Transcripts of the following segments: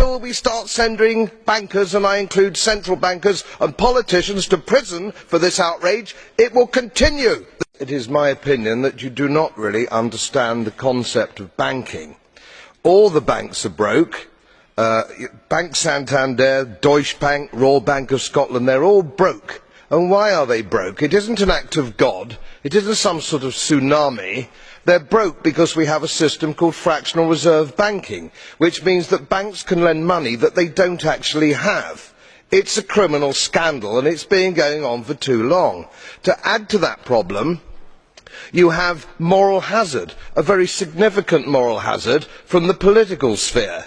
until we start sending bankers, and I include central bankers and politicians, to prison for this outrage, it will continue. It is my opinion that you do not really understand the concept of banking. All the banks are broke. Bank Santander, Deutsche Bank, Royal Bank of Scotland, they're all broke. And why are they broke? It isn't an act of God. It isn't some sort of tsunami. They're broke because we have a system called fractional reserve banking, which means that banks can lend money that they don't actually have. It's a criminal scandal, and it's been going on for too long. To add to that problem, you have moral hazard, a very significant moral hazard from the political sphere.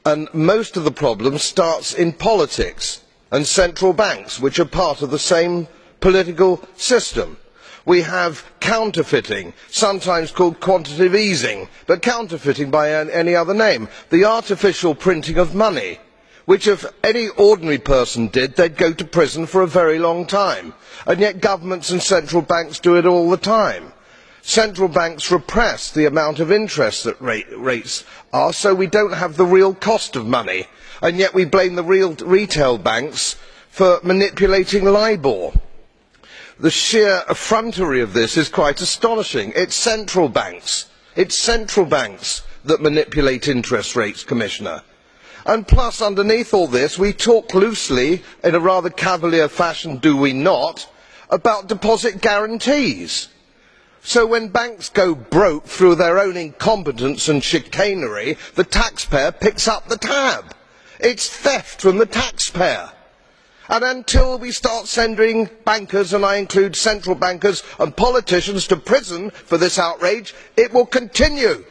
And most of the problem starts in politics and central banks, which are part of the same political system. We have counterfeiting, sometimes called quantitative easing, but counterfeiting by any other name. The artificial printing of money, which if any ordinary person did, they'd go to prison for a very long time. And yet governments and central banks do it all the time. Central banks repress the amount of interest that rates are, so we don't have the real cost of money. And yet we blame the real retail banks for manipulating LIBOR. The sheer effrontery of this is quite astonishing. It's central banks that manipulate interest rates, Commissioner. And plus, underneath all this, we talk loosely, in a rather cavalier fashion, do we not, about deposit guarantees. So when banks go broke through their own incompetence and chicanery, the taxpayer picks up the tab. It's theft from the taxpayer. And until we start sending bankers, and I include central bankers and politicians, to prison for this outrage, it will continue.